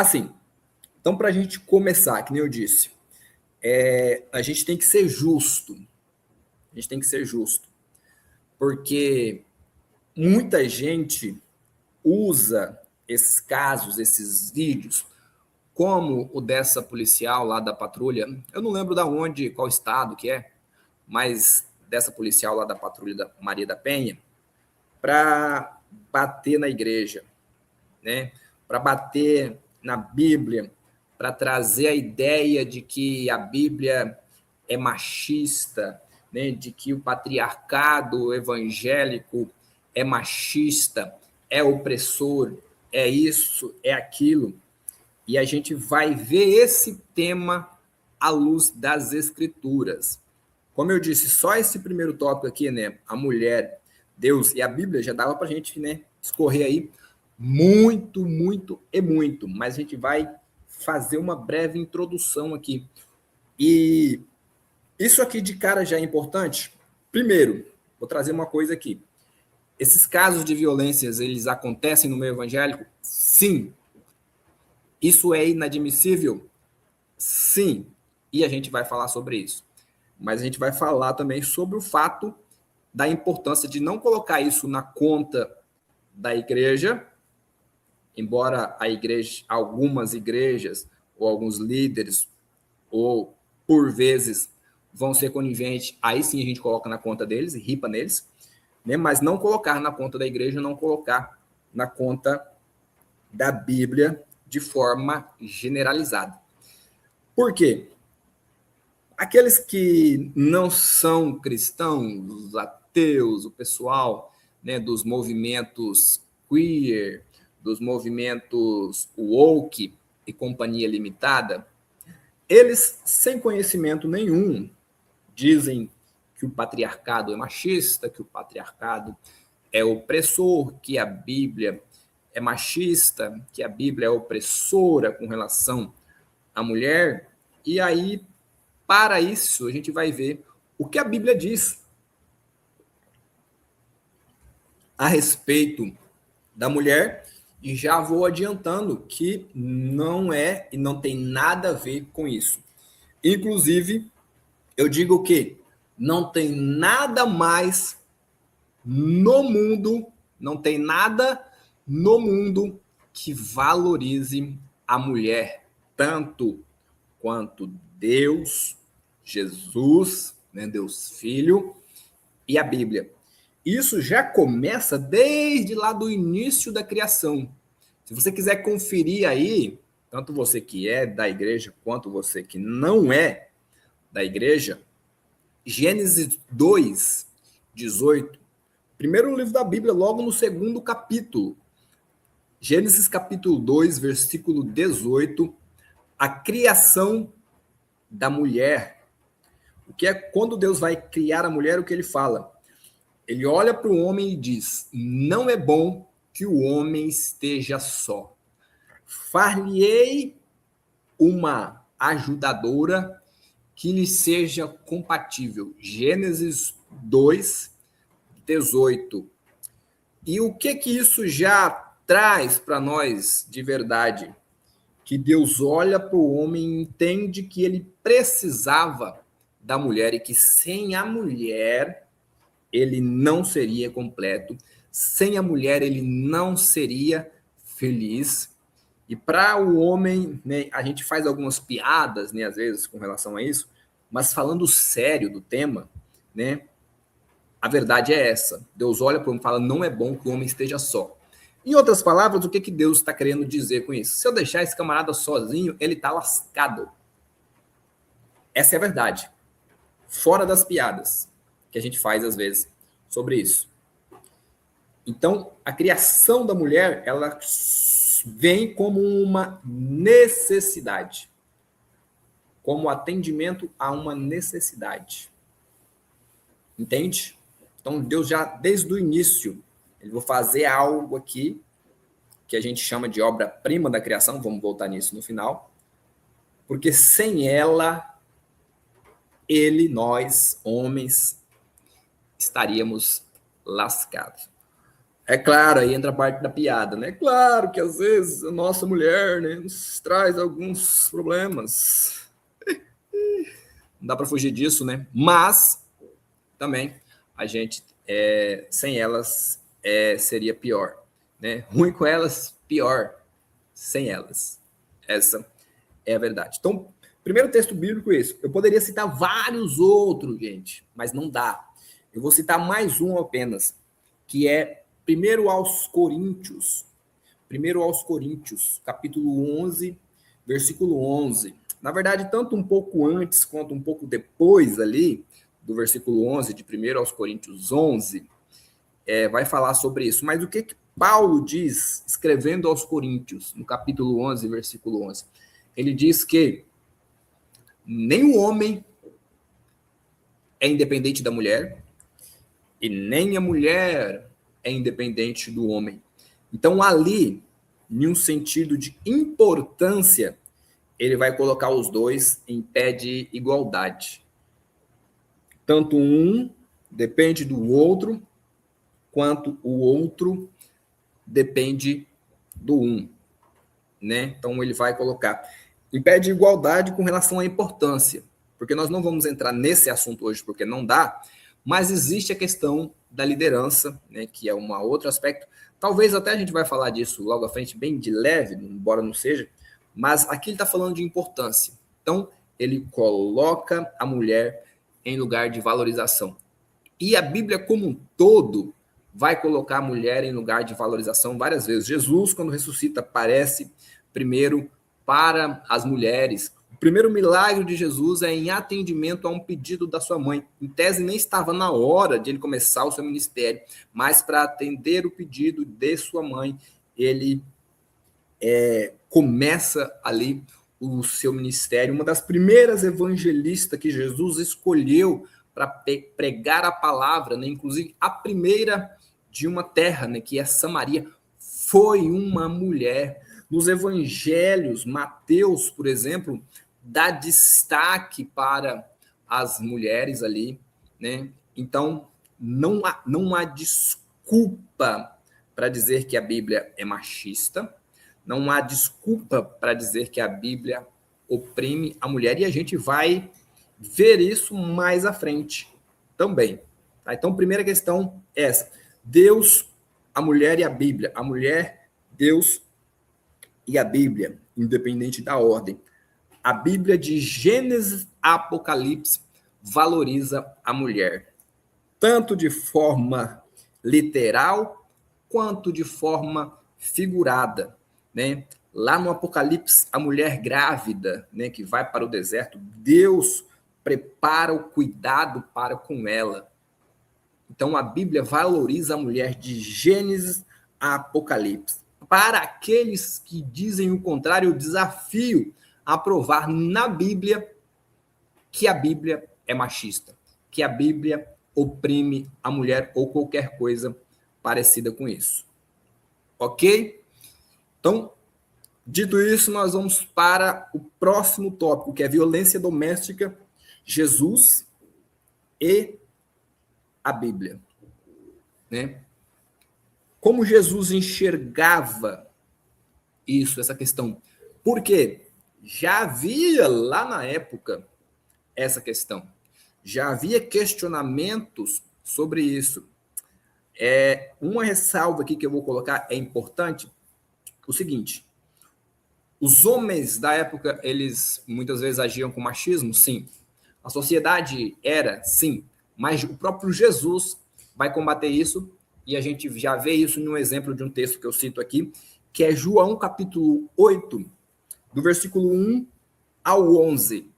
Assim, então para a gente começar, que nem eu disse, a gente tem que ser justo. A gente tem que ser justo. Porque muita gente usa esses casos, esses vídeos, como o dessa policial lá da patrulha. Eu não lembro de onde, qual estado que é, mas dessa policial lá da patrulha da Maria da Penha, para bater na igreja, né? Para bater na Bíblia, para trazer a ideia de que a Bíblia é machista, né? De que o patriarcado evangélico é machista, é opressor, é isso, é aquilo. E a gente vai ver esse tema à luz das Escrituras. Como eu disse, só esse primeiro tópico aqui, né? A mulher, Deus e a Bíblia já dava para a gente, né, escorrer aí muito, muito e muito. Mas a gente vai fazer uma breve introdução aqui. E isso aqui de cara já é importante. Primeiro, vou trazer uma coisa aqui. Esses casos de violências, eles acontecem no meio evangélico? Sim. Isso é inadmissível? Sim. E a gente vai falar sobre isso. Mas a gente vai falar também sobre o fato da importância de não colocar isso na conta da igreja, embora algumas igrejas ou alguns líderes, ou por vezes vão ser coniventes, aí sim a gente coloca na conta deles e ripa neles, né? Mas não colocar na conta da igreja, não colocar na conta da Bíblia de forma generalizada. Por quê? Aqueles que não são cristãos, os ateus, o pessoal, né, dos movimentos queer, dos movimentos woke e companhia limitada, eles, sem conhecimento nenhum, dizem que o patriarcado é machista, que o patriarcado é opressor, que a Bíblia é machista, que a Bíblia é opressora com relação à mulher. E aí, para isso, a gente vai ver o que a Bíblia diz a respeito da mulher, e já vou adiantando que não é e não tem nada a ver com isso. Inclusive, eu digo que não tem nada mais no mundo, não tem nada no mundo que valorize a mulher tanto quanto Deus, Jesus, né, Deus Filho e a Bíblia. Isso já começa desde lá do início da criação. Se você quiser conferir aí, tanto você que é da igreja quanto você que não é da igreja, Gênesis 2, 18, primeiro livro da Bíblia, logo no segundo capítulo. Gênesis capítulo 2, versículo 18, a criação da mulher. O que é quando Deus vai criar a mulher, o que ele fala? Ele olha para o homem e diz: não é bom que o homem esteja só. Far-lhe-ei uma ajudadora que lhe seja compatível. Gênesis 2, 18. E o que isso já traz para nós de verdade? Que Deus olha para o homem e entende que ele precisava da mulher e que sem a mulher ele não seria completo, sem a mulher ele não seria feliz. E para o homem, né, a gente faz algumas piadas, né, às vezes com relação a isso, mas falando sério do tema, né, a verdade é essa. Deus olha para o homem e fala: não é bom que o homem esteja só. Em outras palavras, o que Deus está querendo dizer com isso? Se eu deixar esse camarada sozinho, ele está lascado. Essa é a verdade. Fora das piadas que a gente faz às vezes sobre isso. Então, a criação da mulher, ela vem como uma necessidade, como atendimento a uma necessidade. Entende? Então, Deus já, desde o início, ele vai fazer algo aqui que a gente chama de obra-prima da criação, vamos voltar nisso no final, porque sem ela, nós, homens, estaríamos lascados. É claro, aí entra a parte da piada, né? Claro que às vezes a nossa mulher, né, nos traz alguns problemas. Não dá para fugir disso, né? Mas também a gente, sem elas, seria pior, né? Ruim com elas, pior sem elas. Essa é a verdade. Então, primeiro texto bíblico é isso. Eu poderia citar vários outros, gente, mas não dá. Eu vou citar mais um apenas, que é 1 aos Coríntios, capítulo 11, versículo 11. Na verdade, tanto um pouco antes quanto um pouco depois ali, do versículo 11, de 1 aos Coríntios 11, vai falar sobre isso. Mas o que Paulo diz, escrevendo aos Coríntios, no capítulo 11, versículo 11? Ele diz que nem o homem é independente da mulher e nem a mulher é independente do homem. Então, ali, em um sentido de importância, ele vai colocar os dois em pé de igualdade. Tanto um depende do outro, quanto o outro depende do um, né? Então, ele vai colocar em pé de igualdade com relação à importância, porque nós não vamos entrar nesse assunto hoje, porque não dá, mas existe a questão da liderança, né, que é um outro aspecto. Talvez até a gente vai falar disso logo à frente, bem de leve, embora não seja, mas aqui ele está falando de importância. Então, ele coloca a mulher em lugar de valorização. E a Bíblia como um todo vai colocar a mulher em lugar de valorização várias vezes. Jesus, quando ressuscita, aparece primeiro para as mulheres. O primeiro milagre de Jesus é em atendimento a um pedido da sua mãe. Em tese, nem estava na hora de ele começar o seu ministério, mas para atender o pedido de sua mãe, ele começa ali o seu ministério. Uma das primeiras evangelistas que Jesus escolheu para pregar a palavra, né? Inclusive a primeira de uma terra, né, que é Samaria, foi uma mulher. Nos evangelhos, Mateus, por exemplo, dá destaque para as mulheres ali, né? Então, não há desculpa para dizer que a Bíblia é machista, não há desculpa para dizer que a Bíblia oprime a mulher, e a gente vai ver isso mais à frente também. Tá? Então, primeira questão é essa: Deus, a mulher e a Bíblia. A mulher, Deus e a Bíblia, independente da ordem. A Bíblia de Gênesis a Apocalipse valoriza a mulher, tanto de forma literal quanto de forma figurada, né? Lá no Apocalipse, a mulher grávida, né, que vai para o deserto, Deus prepara o cuidado para com ela. Então, a Bíblia valoriza a mulher de Gênesis a Apocalipse. Para aqueles que dizem o contrário, eu desafio a provar na Bíblia que a Bíblia é machista, que a Bíblia oprime a mulher ou qualquer coisa parecida com isso. Ok? Então, dito isso, nós vamos para o próximo tópico, que é violência doméstica, Jesus e a Bíblia, né? Como Jesus enxergava isso, essa questão? Porque já havia lá na época essa questão. Já havia questionamentos sobre isso. Uma ressalva aqui que eu vou colocar é importante, o seguinte: os homens da época, eles muitas vezes agiam com machismo? Sim. A sociedade era? Sim. Mas o próprio Jesus vai combater isso, e a gente já vê isso num exemplo de um texto que eu cito aqui, que é João capítulo 8, do versículo 1 ao 11.